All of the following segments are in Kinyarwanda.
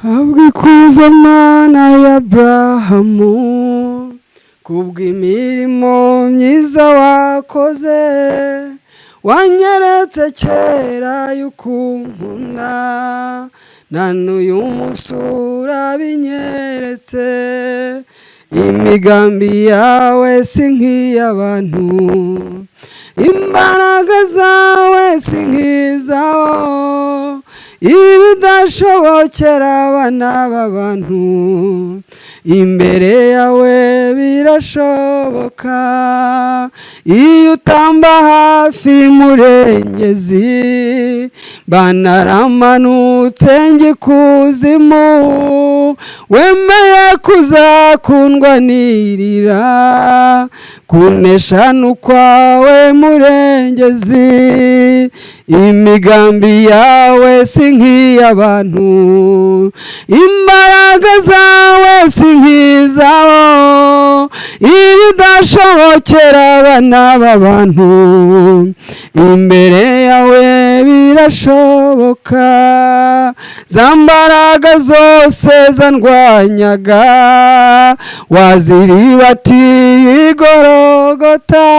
Abwikuza Mana ya Abrahamu kubw'imirimo myiza wakoze, wanyeretse kera y'ukunkunda, na n'uyu munsi urabinyeretse. Imigambi yawe si nk'iy'abantu, imbaraga zawe si nk'izabo, ibidashobokera abana b'abantu imbere yawe birashoboka. Iyo utamba hafi murengezi, banaramanutse ngikuzimu, wemeye kuzakundwanirira, kunesha n'ukwawe murengezi. Imigambi yawe si nk'iy'abantu, imbaraga zawe si nk'izabo, ibidashobokera abana b'abantu imbere yawe birashoboka. Za mbaraga zose zandwanyaga waziribatiye i Gologota,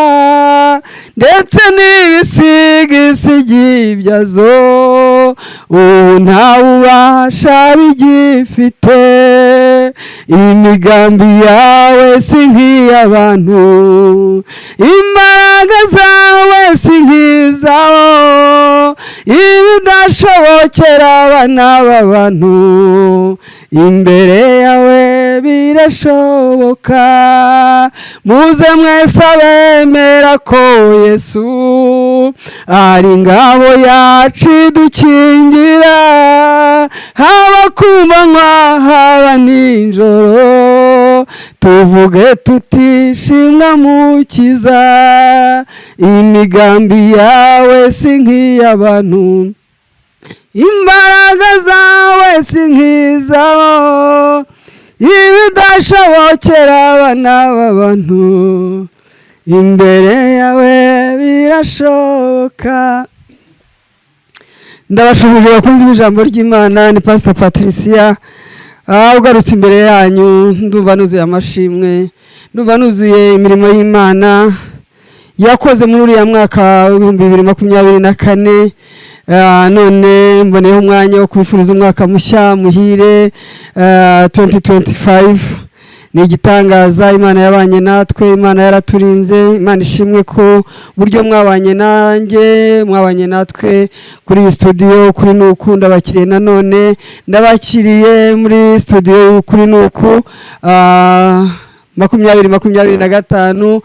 ndetse n'ibisigisigi byazo ubu nta bubasha bigifite. Imigambi yawe si nk'iy'abantu, imbaraga zawe si nk'izabo, ibidashobokera abana b'abantu imbere yawe birashoboka. Muze mwese abemera ko Yesu ari ingabo yacu idukingira, haba ku manywa haba nijoro, tuvuge tuti shimwa Mukiza. Imigambi yawe si nk'iy'abantu, imbaraga zawe si nk'izabo, ibidashobokera abana b'abantu imbere yawe birashoboka. Ndabashubije bakunzi b'ijambo ry'Imana, ni Pastor Patricia ugarutse imbere yanyu. Ndumva nuzuye amashimwe, ndumva nuzuye imirimo y'Imana yakoze muri uriya mwaka w'ibihumbi 2024. None mboneyeho umwanya wo kubifuriza umwaka mushya muhire 2025. Ni igitangaza, Imana yabanye natwe, Imana yaraturinze. Imana ishimwe ko buryo mwabanye nanjye, mwabanye natwe kuri studio kuri Nuku. Ndabakiriye nanone, ndabakiriye muri studio kuri Nuku 2025.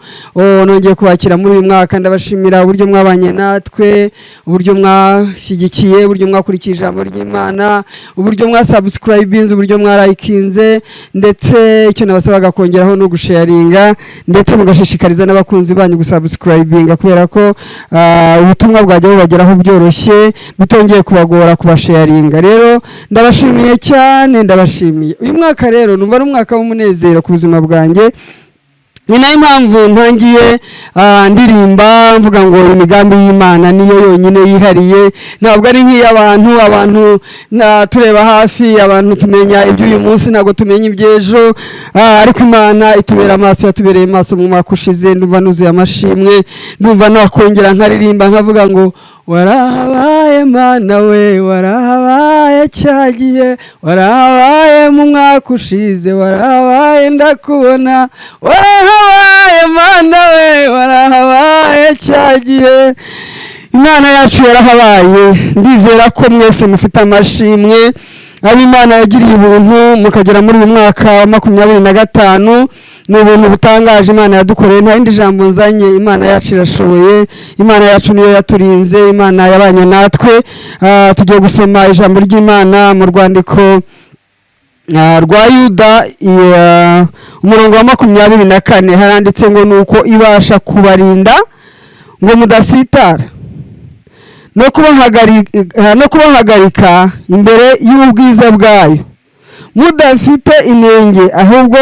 Nongeye kubakira muri uyu mwaka. Ndabashimira uburyo mwabanye natwe, uburyo mwashyigikiye, uburyo mwakurikije ijambo ry'Imana, uburyo mwasubscribinze, uburyo mwarayikinze, ndetse icyo nabasabaga kongeraho no gusharinga, ndetse mugashishikariza n'abakunzi banyu gusubscribinga, kubera ko ubutumwa bwajya bubageraho byoroshye bitongeye kubagora kubasharinga. Rero ndabashimiye cyane, ndabashimiye. Uyu mwaka rero numva ari umwaka w'umunezero ku buzima bwanjye. Ni nayo mpamvu ntangiye ndirimba mvuga ngo imigambi y'Imana niyo yonyine yihariye, ntabwo ari nk'iy'abantu. Abantu tureba hafi, abantu tumenya iby'uyu munsi, ntabwo tumenya iby'ejo, ariko Imana itubera amaso, yatubereye maso mu mwaka ushize. Ndumva nuzuye amashimwe, ndumva nakongera nkaririmba nkavuga ngo warahabaye Mana we, warahabaye cyagiye, warahabaye mu mwaka ushize, warahabaye ndakubona, warahabaye Mana we, warahabaye cyagiye. Imana yacu yarahabaye. Ndizera ko mwese mufite amashimwe abo Imana yagiriye ubuntu mukagera muri uyu mwaka wa 2025. Ni ubuntu butangaje Imana yadukoreye, nta yindi jambo nzanye. Imana yacu irashoboye, Imana yacu niyo yaturinze, Imana yabanye natwe. Tugiye gusoma ijambo ry'Imana mu rwandiko rwa Yuda umurongo wa 24. Haranditse ngo nuko ibasha kubarinda ngo mudasitara no kubahagarika imbere y'ubwiza bwayo, mudafite inenge, ahubwo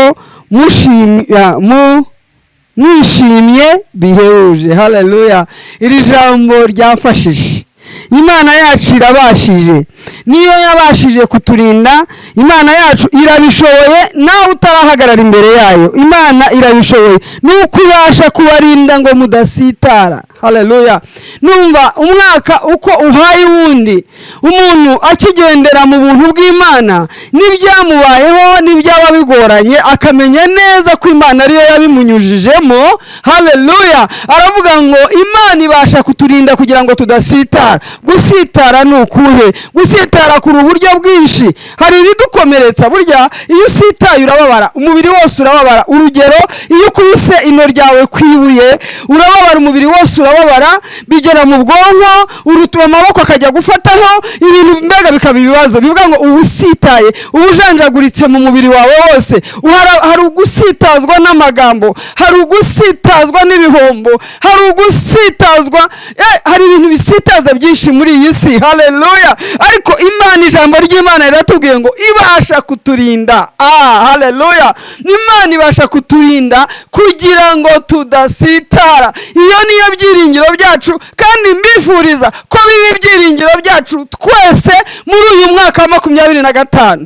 mwishimye bihebuje. Haleluya. Iri jambo ryafashije. Imana yacu irabashije, niyo yabashije kuturinda. Imana yacu irabishoboye, nawe utarahagarara imbere yayo. Imana irabishoboye, nuko ibasha kubarinda ngo mudasitara. Haleluya. Numva umwaka uko uhaye wundi, umuntu akigendera mu buntu bw'Imana, n'ibyamubayeho n'ibyaba bigoranye, akamenya neza ko Imana ariyo yabimunyujijemo. Haleluya. Aravuga ngo Imana ibasha kuturinda kugira ngo tudasitara. Gusitara ni ukuhe? Gusitara kuri uburyo bwinshi. Hari ibidukomeretsa. Burya iyo usitaye urababara, umubiri wose urababara. Urugero, iyo ukubise ino ryawe kwibuye urababara, umubiri wose urababara, bigera mu bwonko, urutuba amaboko akajya gufataho, ibintu mbega bikaba ibibazo. Bivuga ngo ubusitaye, ubujanjaguritse mu mubiri wawe wose. Hari ugusitazwa n'amagambo, hari ugusitazwa n'ibihombo, hari ugusitazwa, hari ibintu bisitaza byinshi muri iyi si. Haleluya. Ariko Imana, ijambo ry'Imana riratubwiye ngo ibasha kuturinda. Haleluya. Imana ibasha kuturinda kugira ngo tudasitara. Iyo niyo byiringiro byacu, kandi mbifuriza ko biba ibyiringiro byacu twese muri uyu mwaka wa 2025.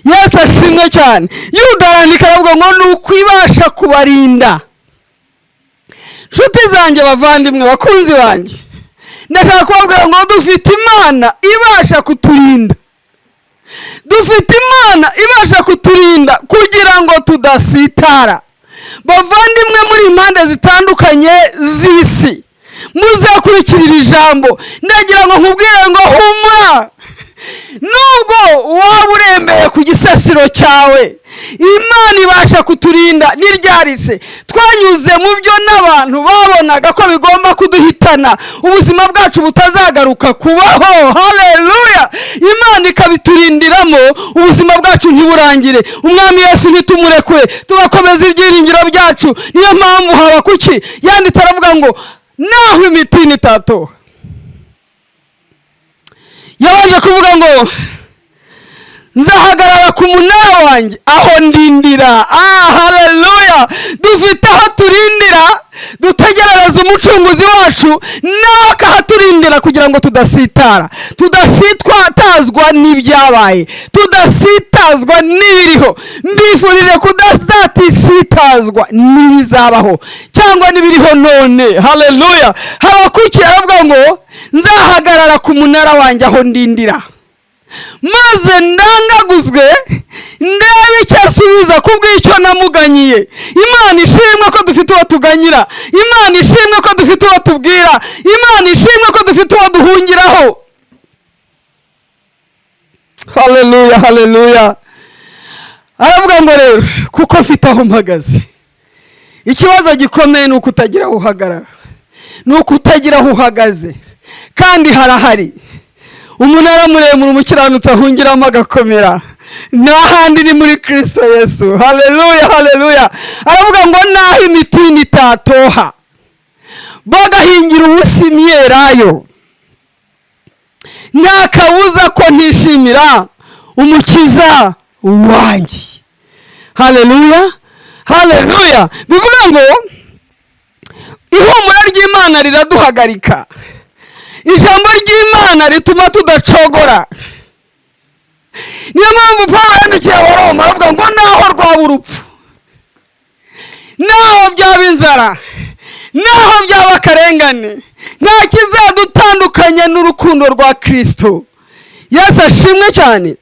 Yesu ashimwe cyane. Yuda yandika aravuga ngo nuko ibasha kubarinda. Nshuti zanjye, bavandimwe, bakunzi banjye, ndashaka kubabwira ngo dufite Imana ibasha kuturinda. Dufite Imana ibasha kuturinda kugira ngo tudasitara. Bavandimwe muri impande zitandukanye z'isi, muzakurikirira ijambo, ndagira ngo nkubwire ngo humura. Nubwo waba urembeye ku gisasiro cyawe, Imana ibasha kuturinda. Niryarise twanyuze mu byo n'abantu babonaga ko bigomba kuduhitana, ubuzima bwacu butazagaruka kubaho. Haleluya. Imana ikabiturindiramo, ubuzima bwacu ntiburangire. Umwami Yesu ntitumurekure, tugakomeza ibyiringiro byacu. Niyo mpamvu Habakuki yanditse aravuga ngo naho imitini itatoha, yabanje kuvuga ngo nzahagarara ku munara wanjye aho ndindira. Haleluya. Dufite aho turindira, dutegerereza umucunguzi wacu, nawe akahaturindira kugira ngo tudasitara, tudasitwatazwa n'ibyabaye, tudasitazwa n'ibiriho. Mbifurije kudazatisitazwa n'ibizabaho cyangwa n'ibiriho none. Haleluya. Habakuki aravuga ngo nzahagarara ku munara wanjye aho ndindira, maze ndangaguzwe ndebe icyo asubiza kubw'icyo namuganyiye. Imana ishimwe ko dufite uwo tuganyira. Imana ishimwe ko dufite uwo tubwira. Imana ishimwe ko dufite uwo duhungiraho. Haleluya, haleluya. Aravuga ngo rero kuko mfite aho mpagaze. Ikibazo gikomeye ni ukutagira aho uhagarara, ni ukutagira aho uhagaze, kandi harahari umunara muremure umukiranutsi ahungiramo agakomera, n'ahandi ni muri Kristo Yesu. Haleluya, haleluya. Aravuga ngo naho imitini itatoha, bagahingira ubusa imyelayo, nta kabuza ko ntishimira umukiza wanjye. Haleluya, haleluya. Bivuga ngo ihumura ry'Imana riraduhagarika. Ijambo ry'Imana rituma tudacogora. Niyo mpamvu Pawulo yandikiye Abaroma aravuga ngo naho rwaba urupfu, naho byaba inzara, naho byaba akarengane, nta kizadutandukanya n'urukundo rwa Kristo. Yesu ashimwe cyane.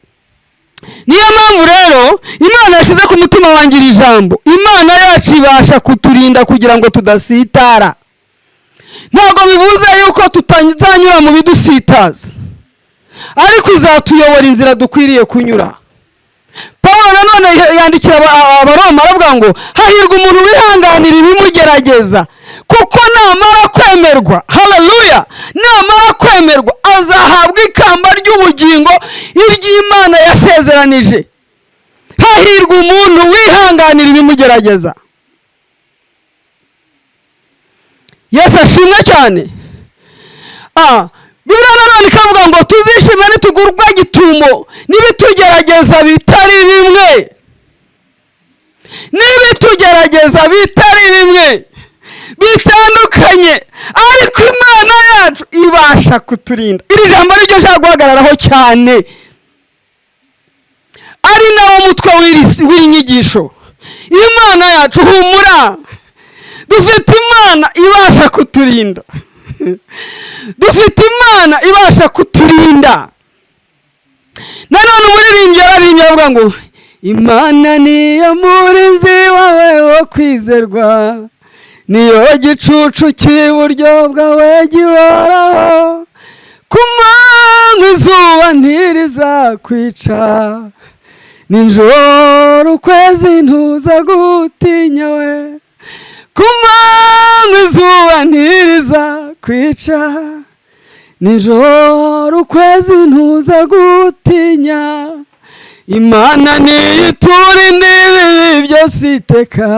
Niyo mpamvu rero Imana yashyize ku mutima wanjye iri jambo. Imana yacu ibasha kuturinda kugira ngo tudasitara. Ntabwo bivuze yuko tutanyura mu bidusitaza, ariko uzatuyobora inzira dukwiriye kunyura. Pawulo nanone yandikira Abaroma aravuga ngo hahirwa umuntu wihanganira ibimugerageza, kuko namara kwemerwa, haleluya, namara kwemerwa azahabwa ikamba ry'ubugingo iry'Imana yasezeranije. Hahirwa umuntu wihanganira ibimugerageza. Yesu ashimwe cyane. Bibiliya nanone ikavuga ngo tuzishime nitugurwa gitumo n'ibitugerageza bitari bimwe. N'ibitugerageza bitari bimwe. bitandukanye, ariko Imana yacu ibasha kuturinda. Iri jambo niryo nshaka guhagararaho cyane, ari nawo mutwe w'iyi nyigisho. Imana yacu, humura, dufite Imana ibasha kuturinda. Dufite Imana ibasha kuturinda. Nanone umuririmbyi yararimbye avuga ngo Imana niyo murinzi wawe wo kwizerwa, niyo gicucu cy'iburyo bwawe gihoraho, ku manywa izuba ntirizakwica, nijoro ukwezi ntuza gutinya we, ku manywa izuba ntirizakwica, nijoro ukwezi ntuza gutinya. Imana niyo iturinda ibibi byose iteka,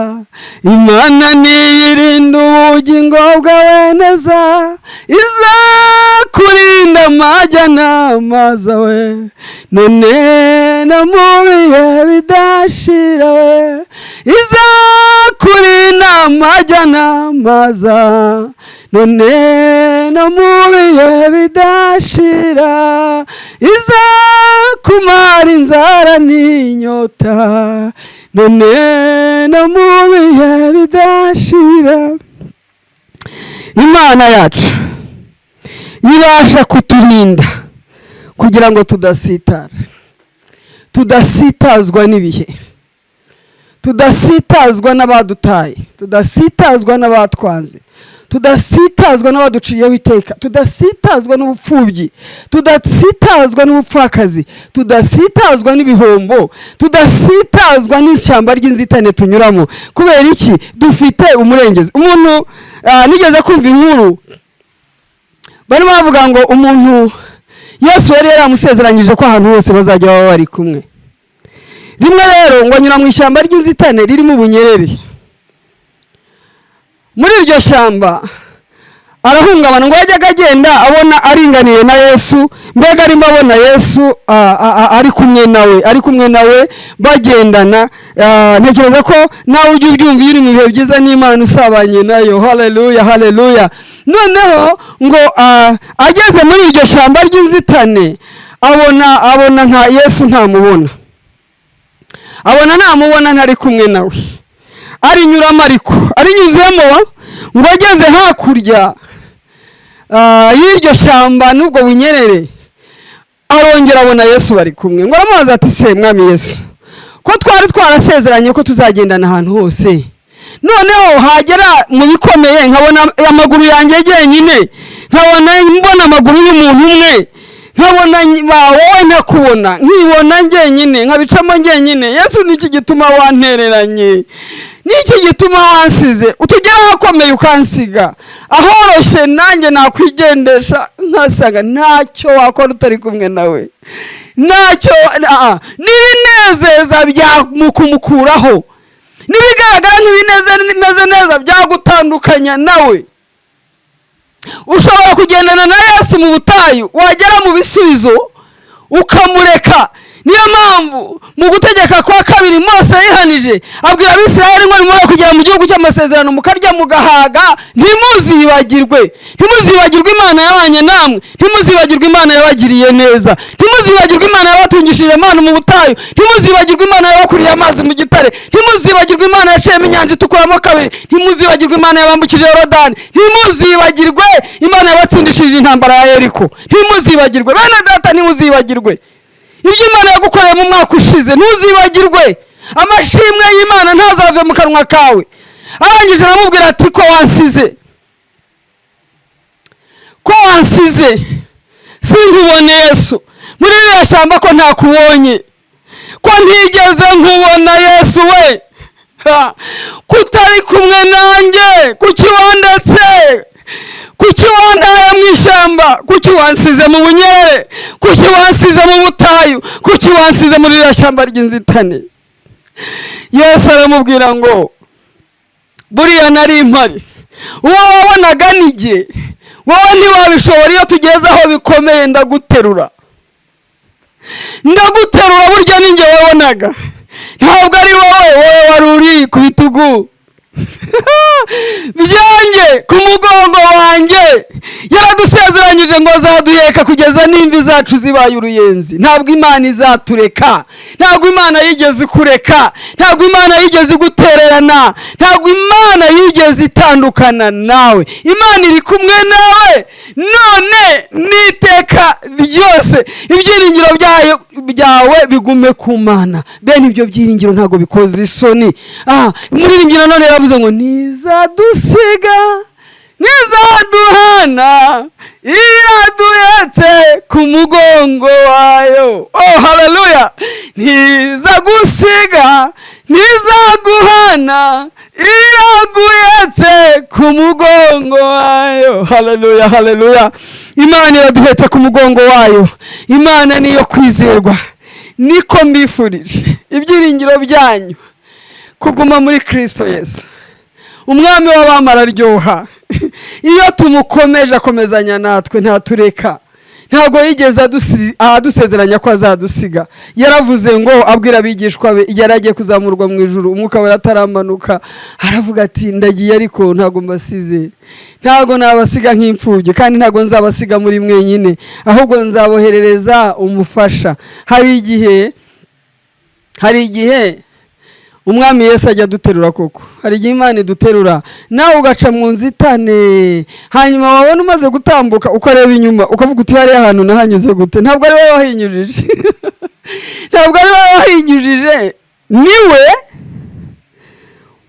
Imana niyo irinda ubugingo bwawe neza, izakurinda amajya n'amaza we, none no mu bihe bidashira we, izakurinda amajya n'amaza, none no mu bihe bidashira, izakumara inzara n'inyota, none no mu bihe bidashira. Imana yacu ibasha kuturinda kugira ngo tudasitazwa n'ibihe, tudasitazwa n'abadutaye, tudasitazwa n'abatwanze, tudasitazwa n'abaduciyeho iteka, tudasitazwa n'ubupfubyi, tudasitazwa n'ubupfakazi, tudasitazwa n'ibihombo, tudasitazwa n'ishyamba ry'inzitane tunyuramo. Kubera iki? Dufite umurengezi. Umuntu nigeze kumva inkuru barimo bavuga ngo umuntu Yesu yari yaramusezeranyije ko ahantu hose bazajya baba bari kumwe. Rimwe rero ngo anyura mu ishyamba ry'inzitane ririmo ubunyerere. Muri iryo shyamba arahungabana, ngo yajyaga agenda abona aringaniye na Yesu, mbega arimo abona Yesu ari kumwe nawe bagendana. Ntekereza ko nawe ujya ubyumva uri mu bihe byiza n'Imana usabanye nayo. Haleluya, haleluya. Noneho ngo ageze muri iryo shyamba ry'inzitane abona nta Yesu, ntamubona, ntari kumwe nawe. Arinyuramo, ariko arinyuzemo ngo ageze hakurya y'iryo shyamba n'ubwo bunyerere, arongera abona Yesu bari kumwe. Ngo aramubaza ati se mwami Yesu, ko twari twarasezeranye ko tuzagendana ahantu hose, noneho hagera mu bikomeye nkabona amaguru yanjye jyenyine, mbona amaguru y'umuntu umwe, nkabona wowe ntakubona, nkibona jyenyine, nkabicamo jyenyine. Yesu, niki gituma wantereranye? Niki gituma wansize? Utugera ahakomeye ukansiga, ahoroshye nanjye nakwigendesha nkasanga ntacyo wakora utari kumwe nawe, ntacyo. N'ibinezeza byakumukuraho, n'ibigaragara nk'ibimeze neza byagutandukanya nawe. Ushobora kugendana na Yesu mu butayu, wagera mu bisubizo ukamureka. Niyo mpamvu mu gutegeka kwa kabiri Mose yihanije abwira Abisirayeli ngo nimara kugera mu gihugu cy'amasezerano mukarya mugahaga, ntimuzibagirwe Imana yabanye namwe, ntimuzibagirwe Imana yabagiriye neza, ntimuzibagirwe Imana yabatungishije amana mu butayu, ntimuzibagirwe Imana yabakuriye amazi mu gitare, ntimuzibagirwe Imana yaciyemo inyanja itukuramo kabiri, ntimuzibagirwe Imana yabambukije Yorodani, ntimuzibagirwe Imana yabatsindishije intambara ya Yeriko, ntimuzibagirwe. Bene data, ntimuzibagirwe ibyo Imana yagukoreye mu mwaka ushize, ntuzibagirwe. Amashimwe y'Imana ntazave mu kanwa kawe. Arangije aramubwira ati ko wansize sinkubone Yesu, muri iriya shyamba ko ntakubonye, ko ntigeze nkubona Yesu we, kutari kumwe nanjye, kuki wandetse? Kuki wantaye mu ishyamba? Kuki wansize mu bunyerere? Kuki wansize mu butayu? Kuki wansize muri iriya shyamba ry'inzitane? Yesu aramubwira ngo buriya nari mpari, uwo wabonaga nijye, wowe ntiwabishobora. Iyo tugeze aho bikomeye ndaguterura, burya ninjye wabonaga, ntabwo ari wowe wari uri ku bitugu. byanjye ku mugongo wanjye. Yaradusezeranyije ngo azaduheka kugeza n'imvi zacu zibaye uruyenzi. Ntabwo Imana izatureka, ntabwo Imana yigeze kureka, ntabwo Imana yigeze gutererana, ntabwo Imana yigeze itandukana nawe. Imana iri kumwe nawe none n'iteka ryose. Ibyiringiro byawe bigume ku Mana. Bene ibyo byiringiro ntabwo bikoze isoni. Umuririmbyi nanone yavuze ngo ntizadusiga ntizaduhana iraduhetse ku mugongo wayo. Haleluya! ntizagusiga ntizaguhana iraguhetse ku mugongo wayo. Haleluya, haleluya! Imana iraduhetse ku mugongo wayo. Imana niyo kwizerwa. Niko mbifurije ibyiringiro byanyu kuguma muri Kristo Yesu. Umwami w'abami araryoha. Iyo tumukomeje akomezanya natwe ntatureka. Ntabwo yigeze adusezeranya ko azadusiga. Yaravuze ngo abwira abigishwa be igihe agiye kuzamurwa mu ijuru, umwuka we ataramanuka, aravuga ati ndagiye ariko ntabwo mbasize. Ntabwo nabasiga nk'imfubyi kandi ntabwo nzabasiga muri mwenyine, ahubwo nzaboherereza umufasha. Hari igihe Umwami Yesu ajya duterura koko. Hari igihe Imana iduterura nawe ugaca mu nzitane, hanyuma wabona umaze gutambuka ukareba inyuma ukavuga uti hariya ahantu nahanyuze gute. Ntabwo ari wowe wahinyujije. Ntabwo ari wowe wahinyujije, niwe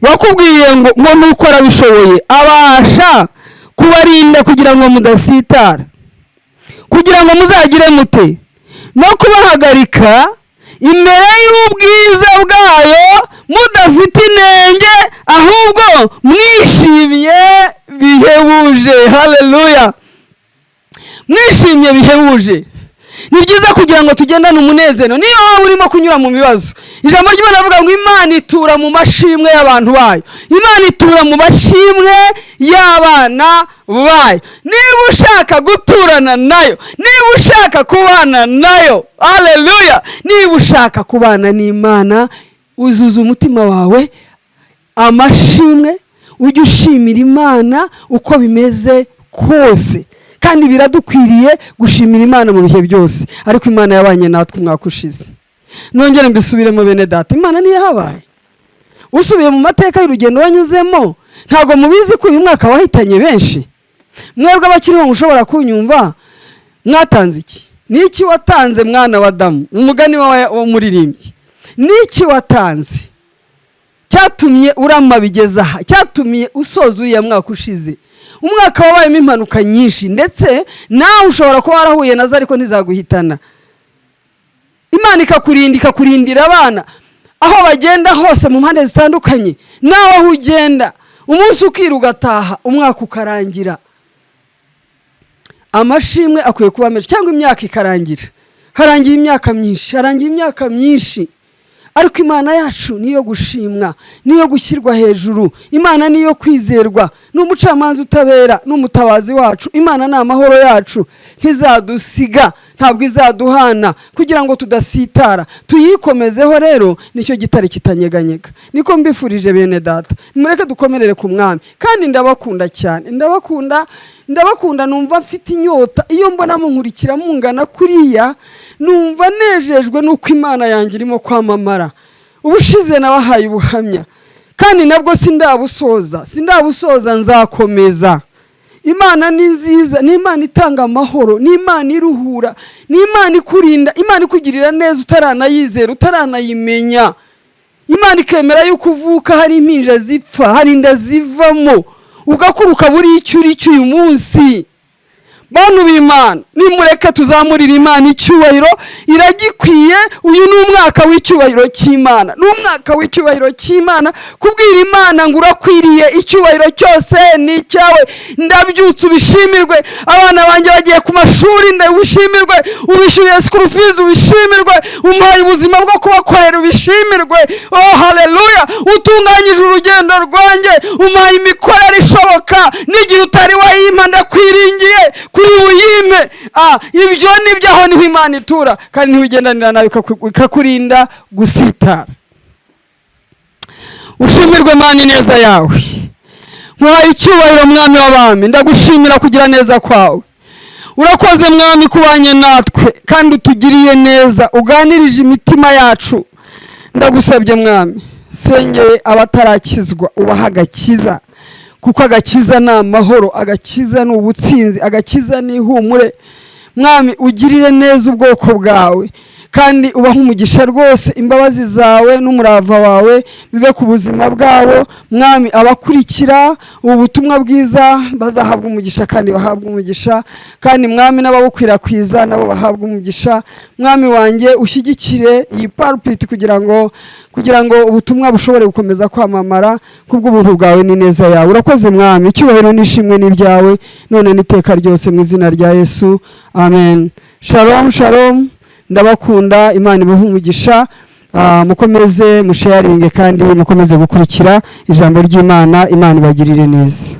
wakubwiye ngo nuko arabishoboye abasha kubarinda kugira ngo mudasitara, kugira ngo muzagire mute no kubahagarika imbere y'ubwiza bwayo mudafite inenge, ahubwo mwishimye bihebuje. Haleluya! Mwishimye bihebuje. Ni byiza kugira ngo tugendane umunezero niyo waba urimo kunyura mu bibazo. Ijambo ry'Imana rivuga ngo Imana itura mu mashimwe y'abantu bayo. Imana itura mu mashimwe y'abana bayo. Niba ushaka guturana nayo, niba ushaka kubana nayo, haleluya, niba ushaka kubana n'Imana, uzuza umutima wawe amashimwe, ujye ushimira Imana uko bimeze kose. Kandi biradukwiriye gushimira Imana mu bihe byose. Ariko Imana yabanye natwe umwaka ushize. Nongere mbisubiremo bene data, Imana niyo yahabaye. Usubiye mu mateka y'urugendo wanyuzemo, ntabwo mubizi ko uyu mwaka wahitanye benshi. Mwebwe abakiriho mushobora kunyumva, mwatanze iki? Niki watanze mwana wa Adamu? Umugani wa muririmbyi. Niki watanze cyatumye urama bigeza aha, cyatumye usoza uyu mwaka ushize? Umwaka wabayemo impanuka nyinshi, ndetse nawe ushobora kuba warahuye nazo ariko ntizaguhitana. Imana ikakurindira abana aho bagenda hose mu mpande zitandukanye. Nawe aho ugenda umunsi ukira ugataha, umwaka ukarangira. Amashimwe akwiye kuba menshi, cyangwa imyaka ikarangira. Harangiye imyaka myinshi. Ariko Imana yacu niyo gushimwa, niyo gushyirwa hejuru. Imana niyo kwizerwa, n'umucamanza utabera, n'umutabazi wacu. Imana ni amahoro yacu, ntizadusiga, ntabwo izaduhana, kugira ngo tudasitara. Tuyikomezeho rero, nicyo gitare kitanyeganyega. Niko mbifurije bene data, nimureke dukomerere ku Mwami. Kandi ndabakunda cyane, ndabakunda, numva mfite inyota. Iyo mbona munkurikira mungana kuriya, numva nejejwe nuko Imana yanjye irimo kwamamara. Ubushize nabahaye ubuhamya, kandi nabwo sindabusoza, nzakomeza. Imana ni nziza, ni Imana itanga amahoro, ni Imana iruhura, ni Imana ikurinda, Imana ikugirira neza utaranayizera, utaranayimenya. Imana ikemera yuko uvuka hari impinja zipfa, hari inda zivamo, ugakuruka buri icyo uri cyo uyu munsi. Bantu b'Imana, nimureke tuzamurira Imana icyubahiro, iragikwiye. Uyu ni umwaka w'icyubahiro cy'Imana, ni umwaka w'icyubahiro cy'Imana. Kubwira Imana ngo urakwiriye icyubahiro cyose ni cyawe. Ndabyutse ubishimirwe. Abana banjye bagiye ku mashuri, ndabishimirwe. Ubishyuriye school fees, ubishimirwe. Umpaye ubuzima bwo kubakorera, ubishimirwe. Oh haleluya! Utunganyije urugendo rwanjye, umpaye imikorere ishoboka. N'igihe utari wayimpa ndakwiringiye kuri uyime. Ibyo nibyo, aho niho Imana itura, kandi ntiwigendanira nawe ikakurinda gusitara. ushimirwe Mana neza yawe. Nkwaye icyubahiro Mwami w'abami, ndagushimira kugira neza kwawe. Urakoze Mwami kubanye natwe kandi utugiriye neza, uganirije imitima yacu. Ndagusabye Mwami, sengeye abatarakizwa ubaha agakiza, kuko agakiza ni amahoro, agakiza ni ubutsinzi, agakiza ni ihumure. Mwami ugirire neza ubwoko bwawe kandi ubaha umugisha rwose, imbabazi zawe n'umurava wawe bibe ku buzima bwabo. Mwami abakurikira ubu butumwa bwiza bazahabwa umugisha kandi bahabwa umugisha, kandi Mwami n'ababukwirakwiza nabo bahabwa umugisha. Mwami wanjye ushyigikire iyi pulpit kugira ngo ubutumwa bushobore gukomeza kwamamara kubw'ubuntu bwawe n'ineza yawe. Urakoze Mwami, icyubahiro n'ishimwe n'ibyawe none n'iteka ryose mu izina rya Yesu, amen. Shalom shalom. Ndabakunda, Imana ibahe umugisha. Mukomeze musharinge kandi mukomeze gukurikira ijambo ry'Imana. Imana ibagirire neza.